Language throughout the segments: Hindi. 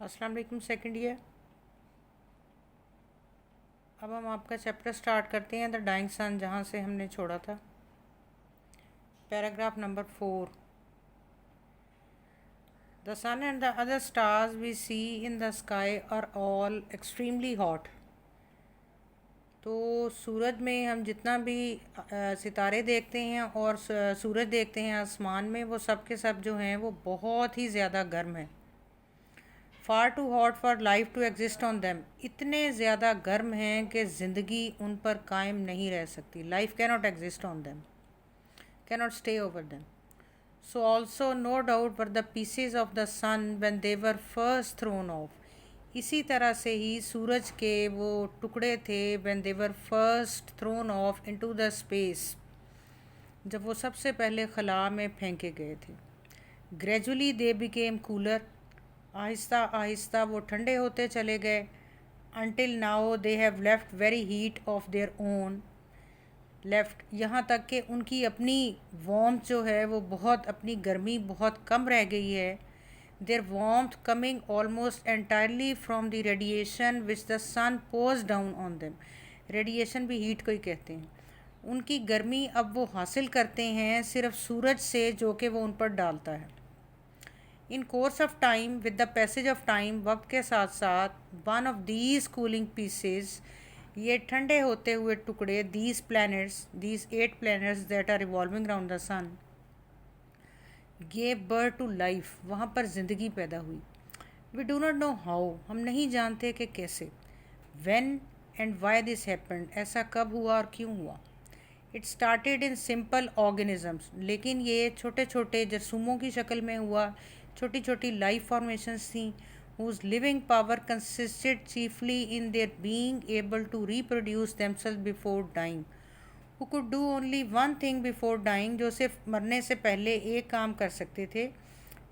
अस्सलाम वालेकुम सेकंड ईयर। अब हम आपका चैप्टर स्टार्ट करते हैं द डाइंग सन, जहाँ से हमने छोड़ा था। Paragraph number 4। The sun and the other stars we see in the sky are all extremely hot. तो सूरज में हम जितना भी सितारे देखते हैं और सूरज देखते हैं आसमान में, वो सब के सब जो हैं वो बहुत ही ज़्यादा गर्म है। Far too hot for life to exist on them, इतने ज़्यादा गर्म हैं कि ज़िंदगी उन पर कायम नहीं रह सकती। Life cannot exist on them, cannot stay over them. So also no doubt were the pieces of the sun when they were first thrown off. इसी तरह से ही सूरज के वो टुकड़े थे when they were first thrown off into the space, जब वो सबसे पहले खला में फेंके गए थे। Gradually they became cooler, Aahista Aahista वो ठंडे होते चले गए। Until now they have left very heat of their own left, यहाँ तक कि उनकी अपनी वार्मथ जो है वो बहुत, अपनी गर्मी बहुत कम रह गई है। Their warmth coming almost entirely from the radiation which the sun pours down on them. Radiation भी हीट को ही कहते हैं। उनकी गर्मी अब वो हासिल करते हैं सिर्फ सूरज से, जो कि वो उन पर डालता है। In course of time, with the passage of time, वक्त के साथ साथ, one of these cooling pieces, ये ठंडे होते हुए टुकड़े, these planets, these 8 planets that are revolving round the sun, gave birth to life, वहाँ पर ज़िंदगी पैदा हुई। We do not know how, हम नहीं जानते कि कैसे। When and why this happened, ऐसा कब हुआ और क्यों हुआ। It started in simple organisms, लेकिन ये छोटे छोटे जरसूमों की शक्ल में हुआ। छोटी छोटी लाइफ फॉर्मेशंस थी whose living power consisted chiefly in their being able to reproduce themselves before dying, who could do only one thing before dying, जो सिर्फ मरने से पहले एक काम कर सकते थे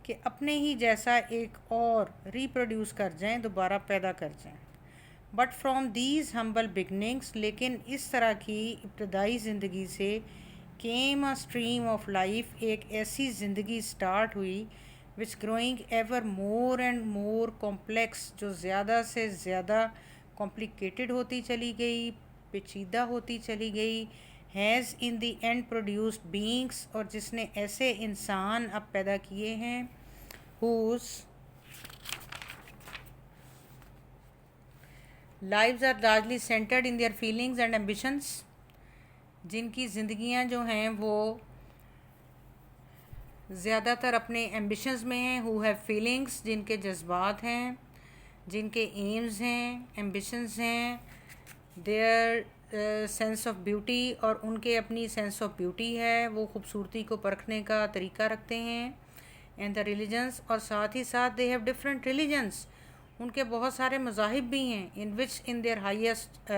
कि अपने ही जैसा एक और रिप्रोड्यूस कर जाएं, दोबारा पैदा कर जाएं। But from these humble beginnings, लेकिन इस तरह की इब्तदाई ज़िंदगी से, came a stream of life, एक ऐसी ज़िंदगी स्टार्ट हुई which growing ever more and more complex, जो ज़्यादा से ज़्यादा कॉम्प्लिकेटेड होती चली गई, पेचीदा होती चली गई। Has in the end produced beings, और जिसने ऐसे इंसान अब पैदा किए हैं, whose lives are largely centred in their feelings and ambitions, जिनकी ज़िंदगियाँ जो हैं वो ज़्यादातर अपने एम्बिशंस में हैं। हु हैव फीलिंग्स, जिनके जज्बात हैं, जिनके एम्स हैं, एम्बिशंस हैं। देयर सेंस ऑफ ब्यूटी, और उनके अपनी सेंस ऑफ ब्यूटी है, वो खूबसूरती को परखने का तरीका रखते हैं। एंड द रिलीजन्स, और साथ ही साथ दे हैव डिफरेंट रिलीजन्स, उनके बहुत सारे मज़ाहिब भी हैं। In which in their highest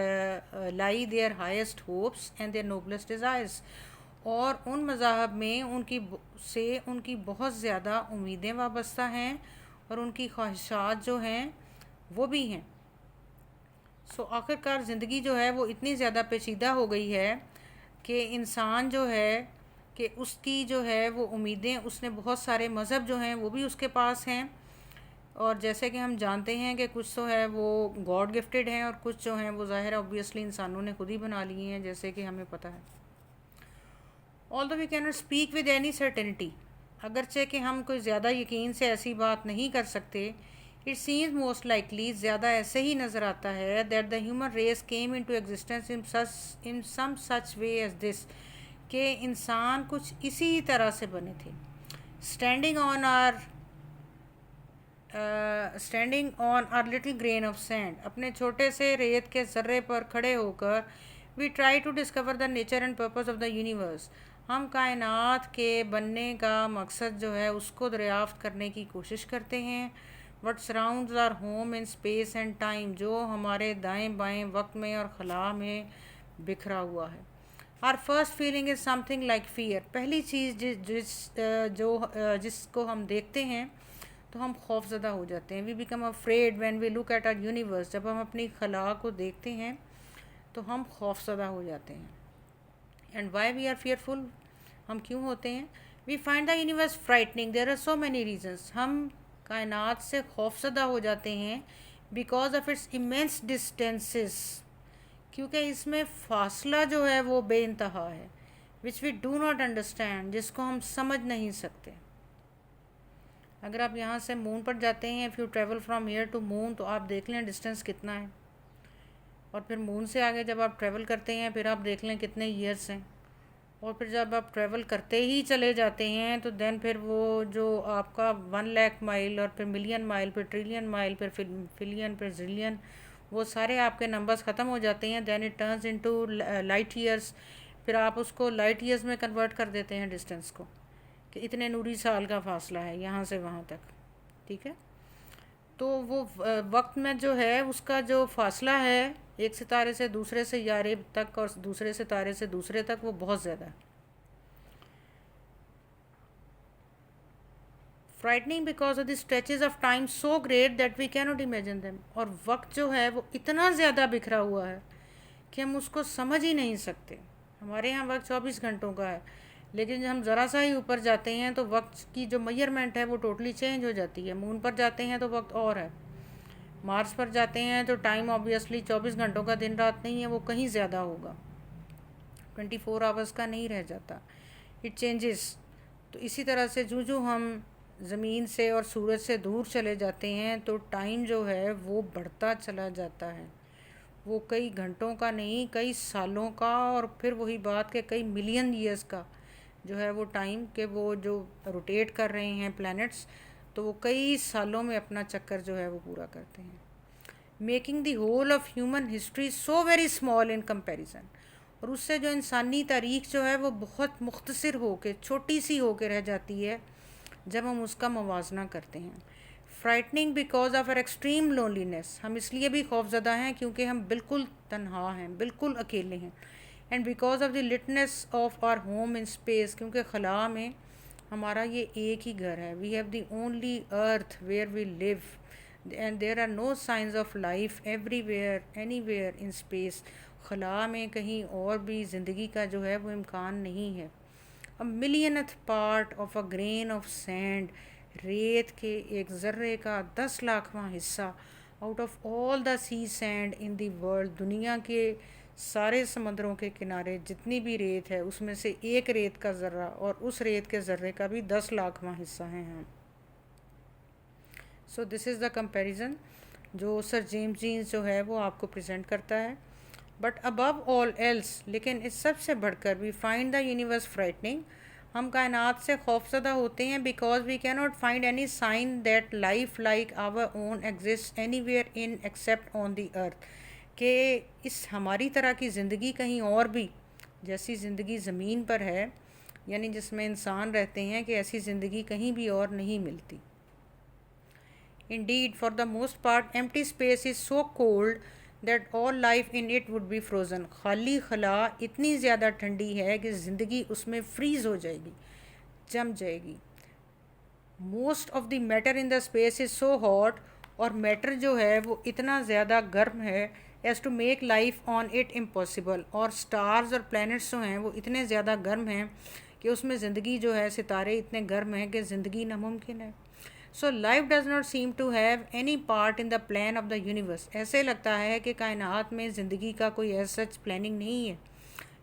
lie their highest hopes and their noblest desires, और उन मज़ाहब में उनकी बहुत ज़्यादा उम्मीदें वाबस्ता हैं, और उनकी ख्वाहिशात जो हैं वो भी हैं। सो आखिरकार ज़िंदगी जो है वो इतनी ज़्यादा पेचीदा हो गई है कि इंसान जो है कि उसकी जो है वो उम्मीदें, उसने बहुत सारे मज़हब जो हैं वो भी उसके पास हैं। और जैसे कि हम जानते हैं कि कुछ तो है वो गॉड गिफ्टेड हैं, और कुछ जो हैं वो ज़ाहिर ऑब्वियसली इंसानों ने खुद ही बना लिए हैं, जैसे कि हमें पता है। Although we can not speak with any certainty, अगरचे कि हम कोई ज़्यादा यकीन से ऐसी बात नहीं कर सकते। इट सीम्स मोस्ट लाइकली, ज़्यादा ऐसे ही नज़र आता है, that the human race came into existence in some such way as this, कि इंसान कुछ इसी तरह से बने थे। Standing on our little grain of sand, अपने छोटे से रेत के ज़र्रे पर खड़े होकर, we try to discover the nature and purpose of the universe, हम कायनात के बनने का मकसद जो है उसको दरियाफ्त करने की कोशिश करते हैं। What surrounds our home in space and time, जो हमारे दाएं बाएं वक्त में और खला में बिखरा हुआ है। Our first feeling is something like fear, पहली चीज़ जिसको हम देखते हैं तो हम खौफज़दा हो जाते हैं। We become afraid when we look at our universe, जब हम अपनी खला को देखते हैं तो हम खौफज़दा हो जाते हैं। And why we are fearful, हम क्यों होते हैं। We find the universe frightening, there are so many reasons, हम कायनात से खौफजदा हो जाते हैं because of its immense distances, क्योंकि इसमें फासला जो है वो बेइंतहा है, which we do not understand, जिसको हम समझ नहीं सकते। अगर आप यहाँ से मून पर जाते हैं, if you travel from here to moon, तो आप देख लें डिस्टेंस कितना है, और फिर मून से आगे जब आप ट्रेवल करते हैं फिर आप देख लें कितने ईयर्स हैं, और फिर जब आप ट्रेवल करते ही चले जाते हैं तो देन फिर वो जो आपका 1 लाख माइल और फिर मिलियन माइल, फिर ट्रिलियन माइल, फिर फिलियन, फिर जिलियन, वो सारे आपके नंबर्स ख़त्म हो जाते हैं। Then it turns into light years, फिर आप उसको लाइट ईयर्स में कन्वर्ट कर देते हैं डिस्टेंस को, कि इतने नूरी साल का फासला है यहाँ से वहाँ तक। ठीक है, तो वो वक्त में जो है उसका जो फासला है एक सितारे से दूसरे सैयारे तक और दूसरे सितारे से दूसरे तक, वो बहुत ज़्यादा है। Frightening because of the stretches of time so great that we can not imagine them, और वक्त जो है वो इतना ज़्यादा बिखरा हुआ है कि हम उसको समझ ही नहीं सकते। हमारे यहाँ वक्त 24 घंटों का है, लेकिन जब हम ज़रा सा ही ऊपर जाते हैं तो वक्त की जो मेजरमेंट है वो टोटली चेंज हो जाती है। मून पर जाते हैं तो वक्त और है, मार्स पर जाते हैं तो टाइम ऑब्वियसली 24 घंटों का दिन रात नहीं है, वो कहीं ज़्यादा होगा, 24 आवर्स का नहीं रह जाता, इट चेंजेस। तो इसी तरह से जो जो हम ज़मीन से और सूरज से दूर चले जाते हैं तो टाइम जो है वो बढ़ता चला जाता है, वो कई घंटों का नहीं, कई सालों का, और फिर वही बात के कई मिलियन ईयर्स का जो है वो टाइम के वो जो रोटेट कर रहे हैं प्लैनेट्स, तो वो कई सालों में अपना चक्कर जो है वो पूरा करते हैं, making the whole of human history so very small in comparison. और उससे जो इंसानी तारीख जो है वो बहुत मुख्तसर हो के, छोटी सी हो के रह जाती है जब हम उसका मुवाजना करते हैं। Frightening because of our extreme loneliness, हम इसलिए भी खौफजदा हैं क्योंकि हम बिल्कुल तन्हा हैं, बिल्कुल अकेले हैं। And because of the littleness of our home in space, क्योंकि खला में हमारा ये एक ही घर है, we have the only earth where we live, and there are no science of life everywhere anywhere in space. खला में कहीं और भी ज़िंदगी का जो है वो इम्कान नहीं है। A millionth part of a grain of sand, रेत के एक ज़र्रे का 10 लाखवां हिस्सा, out of all the sea sand in the world, दुनिया के सारे समंदरों के किनारे जितनी भी रेत है उसमें से एक रेत का ज़र्रा, और उस रेत के ज़र्रे का भी 10 लाखवां हिस्सा है हम। So this is the comparison जो सर जेम्स जीन्स जो है वो आपको प्रेजेंट करता है। बट अबव ऑल एल्स, लेकिन इस सब से बढ़कर, we find the universe frightening, हम कायनात से खौफजदा होते हैं because we can not find any sign that life like our own exist anywhere in except on the earth, कि इस हमारी तरह की ज़िंदगी कहीं और भी, जैसी ज़िंदगी ज़मीन पर है यानी जिसमें इंसान रहते हैं, कि ऐसी ज़िंदगी कहीं भी और नहीं मिलती। Indeed, for the most part, empty space is so cold that all life in it would be frozen. खाली खला इतनी ज़्यादा ठंडी है कि ज़िंदगी उसमें फ्रीज़ हो जाएगी, जम जाएगी। Most of the matter in the space is so hot, और मैटर जो है वो इतना ज़्यादा गर्म है as to make life on it impossible, और स्टार्स और प्लैनेट्स जो हैं वो इतने ज़्यादा गर्म हैं कि उसमें ज़िंदगी जो है, सितारे इतने गर्म हैं कि ज़िंदगी नामुमकिन है। So life does not seem to have any part in the plan of the universe, ऐसे लगता है कि कायनात में ज़िंदगी का कोई ऐसा सच प्लानिंग नहीं है,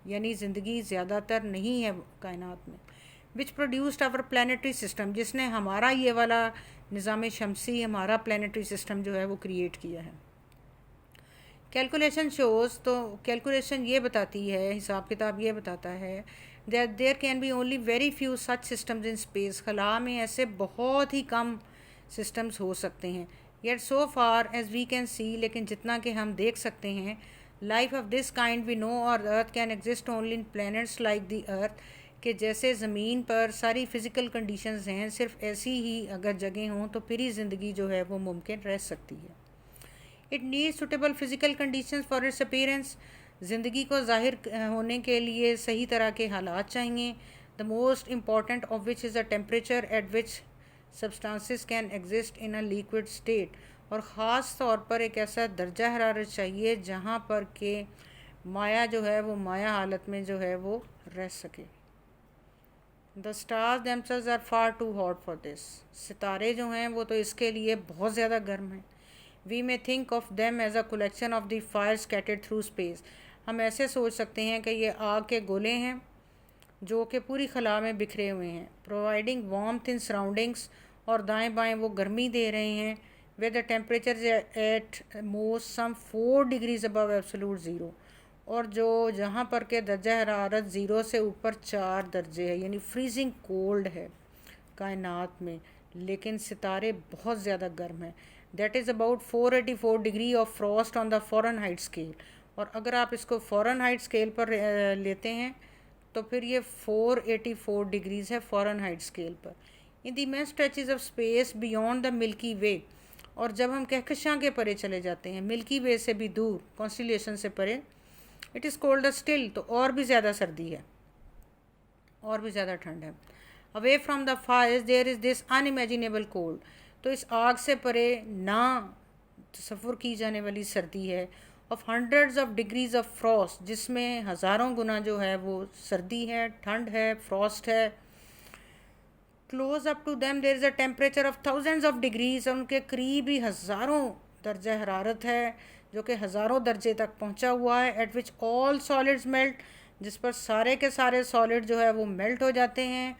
यानी ज़िंदगी ज़्यादातर नहीं है कायनात में। विच प्रोड्यूस्ड आवर प्लानिटरी सिस्टम, जिसने हमारा ये वाला निज़ाम शमसी, हमारा प्लानिटरी सिस्टम जो है वो क्रिएट किया है। कैलकुलेशन शोज़, तो कैलकुलेशन ये बताती है, हिसाब किताब ये बताता है that there can be only very few such systems in space, खला में ऐसे बहुत ही कम सिस्टम्स हो सकते हैं। Yet so far as we can see, लेकिन जितना कि हम देख सकते हैं, life of this kind we know or earth can exist only in planets like the earth, कि जैसे ज़मीन पर सारी फ़िज़िकल कंडीशंस हैं, सिर्फ ऐसी ही अगर जगह हों तो फिर ही ज़िंदगी जो है वो मुमकिन रह सकती है। It need suitable physical conditions for its appearance, ज़िंदगी को ज़ाहिर होने के लिए सही तरह के हालात चाहिए। The most important of which is the temperature eight which substances can exist in a liquid state, और ख़ास तौर पर एक ऐसा दर्जा हरारत चाहिए जहाँ पर के माया जो है वो माया हालत में जो है वो रह सके। The stars themselves are far too hot for this. सितारे जो हैं वो तो इसके लिए बहुत ज़्यादा गर्म हैं। We may think of them as a collection of the fire scattered through space. हम ऐसे सोच सकते हैं कि ये आग के गोले हैं जो कि पूरी खला में बिखरे हुए हैं, प्रोवाइडिंग वार्मथ इन सराउंडिंग्स, और दाएं बाएं वो गर्मी दे रहे हैं, way the temperature at most some 4 degrees above absolute zero, और जो जहाँ पर के दर्जा हरारत ज़ीरो से ऊपर 4 दर्जे है, यानी फ्रीजिंग कोल्ड है कायनात में, लेकिन सितारे बहुत ज़्यादा गर्म हैं। That is about 484 degree of Frost on the Fahrenheit scale. और अगर आप इसको फ़ारेनहाइट स्केल पर लेते हैं तो फिर ये 484 डिग्रीज़ है फ़ारेनहाइट स्केल पर। In the immense stretches of space beyond the Milky Way, और जब हम कहकशां के परे चले जाते हैं, मिल्की वे से भी दूर, कॉन्स्टिलेशन से परे, it is cold a still, तो और भी ज़्यादा सर्दी है, और भी ज़्यादा ठंड है। Away from the fire there is this unimaginable cold, तो इस आग से परे ना तसव्वुर की जाने वाली सर्दी है, of hundreds of degrees of Frost, जिसमें हज़ारों गुना जो है वो सर्दी है, ठंड है, फ्रॉस्ट है। Close up to them there is a temperature of thousands of degrees, और उनके करीब ही हज़ारों दर्जा हरारत है जो कि हज़ारों दर्जे तक पहुंचा हुआ है। Eight which all solids melt, जिस पर सारे के सारे सॉलिड जो है वो मेल्ट हो जाते हैं।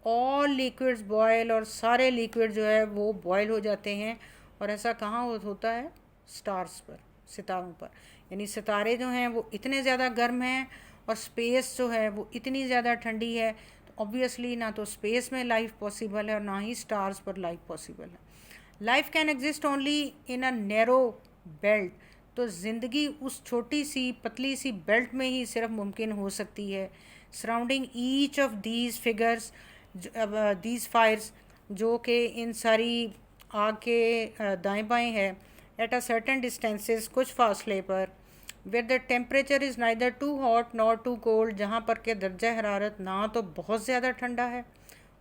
ऑल लिक्विड्स बॉयल, और सारे लिक्विड जो है वो बॉयल हो जाते हैं। और ऐसा कहाँ होता है? स्टार्स पर, सितारों पर। यानी सितारे जो हैं वो इतने ज़्यादा गर्म हैं, और स्पेस जो है वो इतनी ज़्यादा ठंडी है, तो ऑब्वियसली ना तो स्पेस में लाइफ पॉसिबल है और ना ही स्टार्स पर लाइफ पॉसिबल है। Life can exist only in a narrow belt, तो ज़िंदगी उस छोटी सी पतली सी बेल्ट में ही सिर्फ मुमकिन हो सकती है। Surrounding each of these figures, these fires, जो कि इन सारी आग के दाएं बाएं है, एट अ सर्टन डिस्टेंसेस, कुछ फासले पर, where the temperature is neither too hot nor too cold, जहाँ पर के दर्जा हरारत ना तो बहुत ज़्यादा ठंडा है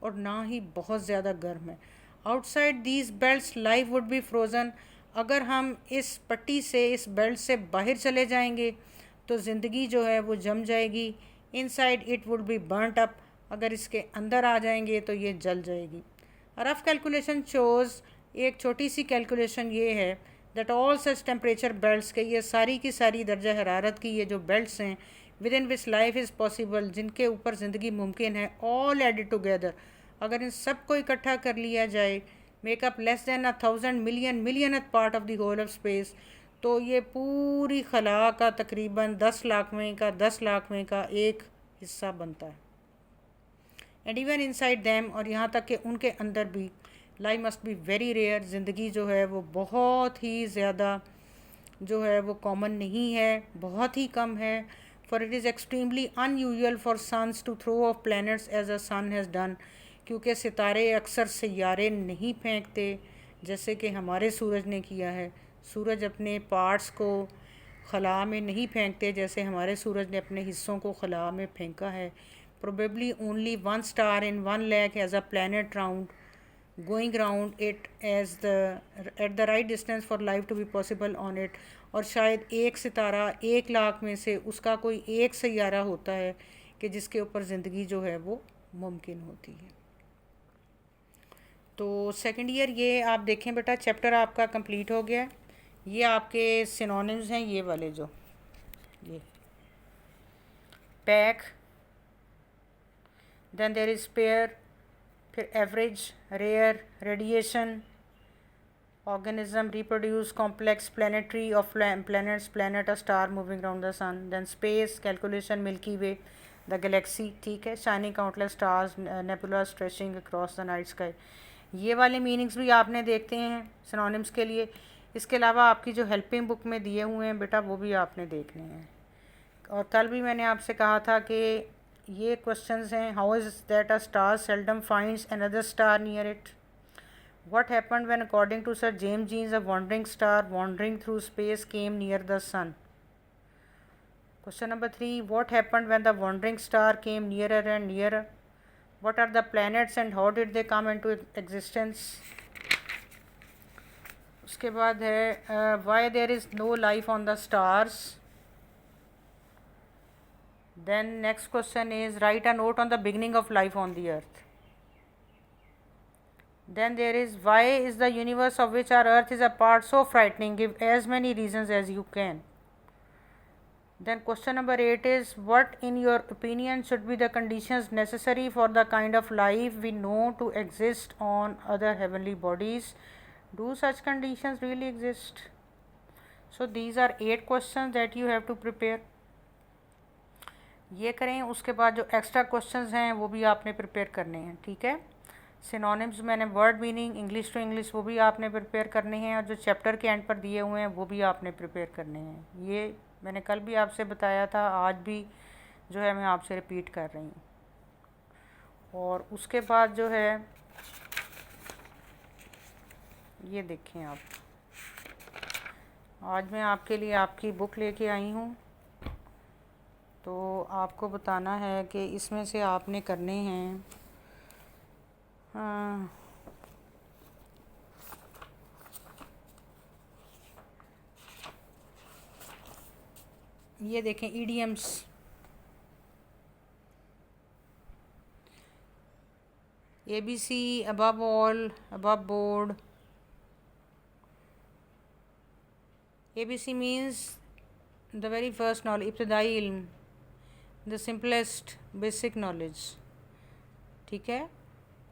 और ना ही बहुत ज़्यादा गर्म है। Outside these belts life would be frozen, अगर हम इस पट्टी से, इस बेल्ट से बाहर चले जाएंगे तो ज़िंदगी जो है वो जम जाएगी। Inside it would be burnt up, अगर इसके अंदर आ जाएंगे तो ये जल जाएगी। रफ कैलकुलेशन शोज़, एक छोटी सी कैलकुलेशन ये है, that all such temperature belts के, ये सारी की सारी दर्जा हरारत की ये जो बेल्ट्स हैं, with in which life is possible, जिनके ऊपर ज़िंदगी मुमकिन है, ऑल एडेड टुगेदर, अगर इन सब को इकट्ठा कर लिया जाए, make up less than 1,000 millionth part of the whole of space, तो ये पूरी खला का तकरीबन 10 लाख में का 10 लाख में का एक हिस्सा बनता है। एंड इवन इनसाइड दैम, और यहाँ तक कि उनके अंदर भी, life must be very rare, ज़िंदगी जो है वो बहुत ही ज़्यादा जो है वो कॉमन नहीं है, बहुत ही कम है। For it is extremely unusual for suns to throw off planets as a sun has done, क्योंकि सितारे अक्सर सैयारे नहीं फेंकते जैसे कि हमारे सूरज ने किया है। सूरज अपने पार्ट्स को खला में नहीं फेंकते जैसे हमारे सूरज ने अपने हिस्सों को खला में फेंका है। Probably only one star in 1 lakh as a planet round, going round it as the at the right distance for life to be possible on it, और शायद एक सितारा 1 लाख में से उसका कोई एक सैयारा होता है कि जिसके ऊपर ज़िंदगी जो है वो मुमकिन होती है। तो सेकंड ईयर ये आप देखें बेटा, चैप्टर आपका कंप्लीट हो गया है। ये आपके सिनोनिम्स हैं, ये वाले जो, ये pack, then there is pair, फिर average, rare, radiation, organism, reproduce, complex, planetary of planets, planet, a star moving around the sun, then space, calculation, Milky Way, the galaxy, ठीक है, shining countless stars, nebula stretching across the night sky। ये वाले मीनिंग्स भी आपने देखते हैं सिनोनिम्स के लिए। इसके अलावा आपकी जो हेल्पिंग बुक में दिए हुए हैं बेटा, वो भी आपने देखने हैं। और कल भी मैंने आपसे कहा था कि ये क्वेश्चंस हैं, how is that a star seldom finds another star near it, what happened when, according to Sir James Jeans, a wandering star wandering through space came near the sun? Question number 3, what happened when the wandering star came nearer and nearer? What are the planets and how did they come into existence? उसके बाद है why there is no life on the stars? Then next question is write a note on the beginning of life on the earth. Then there is why is the universe of which our earth is a part so frightening? Give as many reasons as you can. Then question number 8 is what in your opinion should be the conditions necessary for the kind of life we know to exist on other heavenly bodies? Do such conditions really exist? So these are 8 questions that you have to prepare. ये करें, उसके बाद जो एक्स्ट्रा क्वेश्चंस हैं वो भी आपने प्रिपेयर करने हैं, ठीक है। सिनोनिम्स मैंने word meaning English to English वो भी आपने प्रिपेयर करने हैं, और जो चैप्टर के एंड पर दिए हुए हैं वो भी आपने प्रिपेयर करने हैं। ये मैंने कल भी आपसे बताया था, आज भी जो है मैं आपसे रिपीट कर रही हूँ। और उसके बाद जो है ये देखें आप, आज मैं आपके लिए आपकी बुक लेके आई हूँ, तो आपको बताना है कि इसमें से आपने करने हैं ये देखें idioms, ABC, above all, above board. ABC means the very first knowledge, इब्तदाई इल्म, the simplest basic knowledge, ठीक है।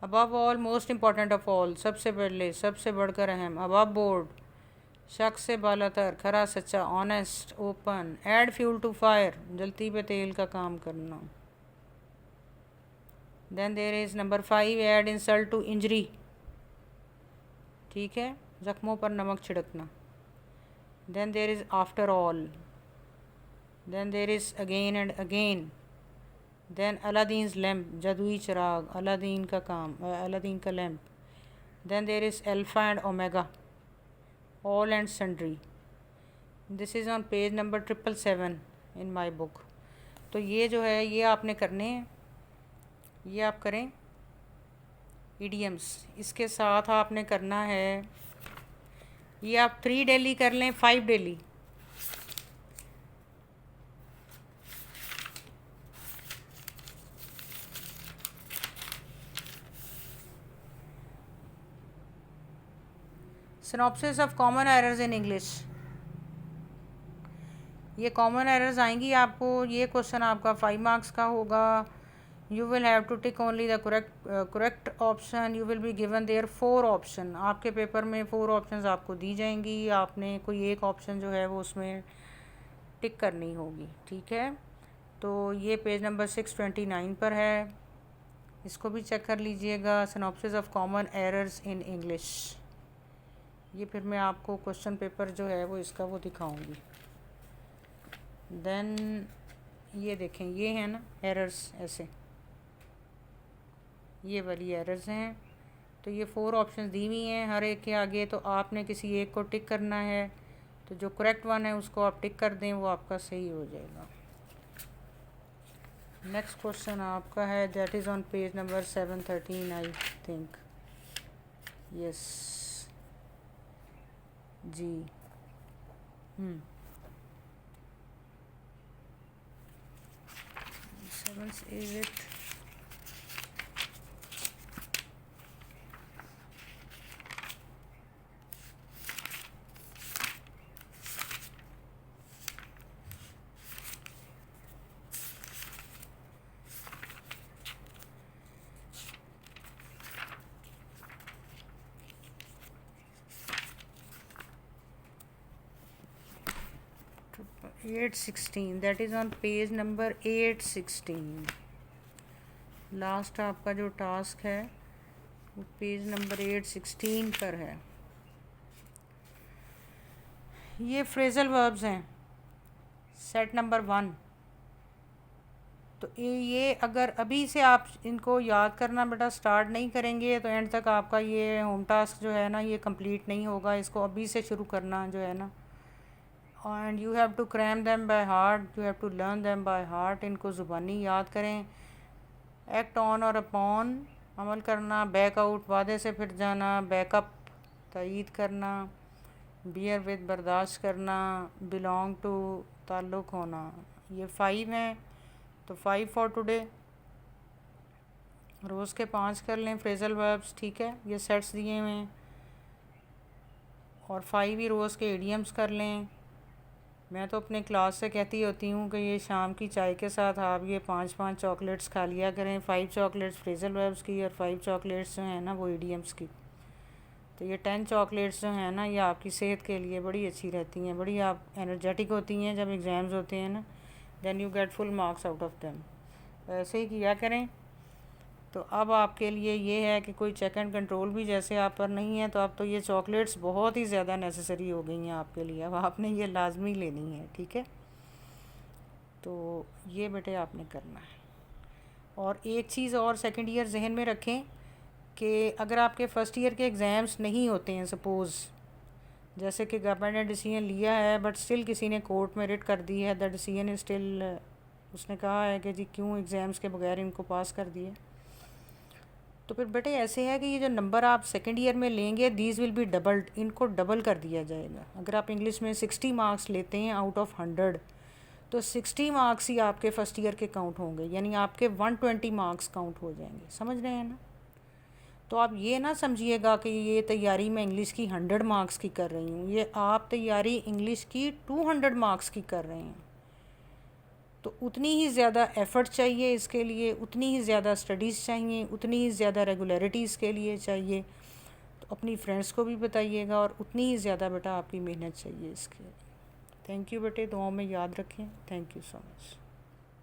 above all, most important of all, सबसे पहले सबसे बढ़कर अहम। above board, शक से बालातर, खरा सच्चा, honest, open. Add fuel to fire, जलती पे तेल का काम करना। Then there is number 5 add insult to injury, ठीक है, ज़ख्मों पर नमक छिड़कना। Then there is after all, then there is again and again, then Aladdin's lamp, जादुई चिराग, अलादीन का काम, अलादीन का lamp. Then there is alpha and omega, all and sundry. This is on page number 777 in my book. तो ये जो है ये आपने करने हैं, ये आप करें इडियम्स। इसके साथ आपने करना है, ये आप 3 डेली कर लें, 5 daily. Synopsis of common errors in English, ये कॉमन एरर्स आएंगी आपको। ये क्वेश्चन आपका 5 मार्क्स का होगा। You will have to tick only the correct option. You will be given there 4 option. आपके पेपर में 4 ऑप्शंस आपको दी जाएंगी, आपने कोई एक ऑप्शन जो है वो उसमें टिक करनी होगी, ठीक है। तो ये पेज नंबर 629 पर है, इसको भी चेक कर लीजिएगा। Synopsis of common errors in English, ये फिर मैं आपको क्वेश्चन पेपर जो है वो इसका वो दिखाऊंगी। देन ये देखें, ये है ना एरर्स, ऐसे ये वाली एरर्स हैं। तो ये 4 ऑप्शन दी हुई हैं हर एक के आगे, तो आपने किसी एक को टिक करना है। तो जो करेक्ट वन है उसको आप टिक कर दें, वो आपका सही हो जाएगा। नेक्स्ट क्वेश्चन आपका है, that is on page number 713 I think, yes जी। 7 is it? $816, that is on page number 816। Last आपका जो टास्क है वो पेज नंबर 816 पर है। ये फ्रेजल वर्ब्स हैं, सेट नंबर 1। तो ये अगर अभी से आप इनको याद करना बेटा स्टार्ट नहीं करेंगे तो एंड तक आपका ये होम टास्क जो है ना ये कंप्लीट नहीं होगा। इसको अभी से शुरू करना जो है ना, and you have to cram them by heart, you have to learn them by heart. इनको ज़ुबानी याद करें। एक्ट ऑन और अपॉन, अमल करना। बैक आउट, वादे से फिर जाना। बैकअप, तईद करना। बियर विद, बर्दाश्त करना। बिलोंग टू, ताल्लुक़ होना। ये 5 हैं। तो 5 फॉर टुडे, रोज़ के 5 कर लें फ्रेजल वर्ब्स, ठीक है, ये सेट्स दिए हुए हैं। और 5 ही रोज़ के इडियम्स कर लें। मैं तो अपने क्लास से कहती होती हूँ कि ये शाम की चाय के साथ आप ये 5-5 चॉकलेट्स खा लिया करें। 5 चॉकलेट्स फ्रेजल वर्ब्स की और 5 चॉकलेट्स जो हैं ना वो इडियम्स की। तो ये 10 चॉकलेट्स जो हैं ना ये आपकी सेहत के लिए बड़ी अच्छी रहती हैं, बड़ी आप एनर्जेटिक होती हैं जब एग्ज़ाम्स होते हैं ना, then you get full marks out of them. ऐसे ही किया करें। तो अब आपके लिए ये है कि कोई चेक एंड कंट्रोल भी जैसे आप पर नहीं है, तो अब तो ये चॉकलेट्स बहुत ही ज़्यादा नेसेसरी हो गई हैं आपके लिए। अब आपने ये लाजमी लेनी है, ठीक है। तो ये बेटे आपने करना है। और एक चीज़ और सेकंड ईयर जहन में रखें कि अगर आपके फ़र्स्ट ईयर के एग्ज़ाम्स नहीं होते हैं, सपोज़ जैसे कि गवर्नमेंट ने डिसीजन लिया है बट स्टिल किसी ने कोर्ट में रिट कर दी है, द डिसीजन इज स्टिल, उसने कहा है कि जी क्यों एग्ज़ाम्स के बगैर इनको पास कर दिए। तो फिर बेटे ऐसे है कि ये जो नंबर आप सेकंड ईयर में लेंगे दीज विल बी डबल्ड, इनको डबल कर दिया जाएगा। अगर आप इंग्लिश में 60 मार्क्स लेते हैं आउट ऑफ 100, तो 60 मार्क्स ही आपके फ़र्स्ट ईयर के काउंट होंगे, यानी आपके 120 मार्क्स काउंट हो जाएंगे। समझ रहे हैं ना। तो आप ये ना समझिएगा कि ये तैयारी मैं इंग्लिश की 100 मार्क्स की कर रही हूँ, ये आप तैयारी इंग्लिश की 200 मार्क्स की कर रहे हैं। तो उतनी ही ज़्यादा एफ़र्ट चाहिए इसके लिए, उतनी ही ज़्यादा स्टडीज़ चाहिए, उतनी ही ज़्यादा रेगुलरिटी इसके लिए चाहिए। तो अपनी फ्रेंड्स को भी बताइएगा और उतनी ही ज़्यादा बेटा आपकी मेहनत चाहिए इसके। थैंक यू बेटे, दुआओं में याद रखें। Thank you so much.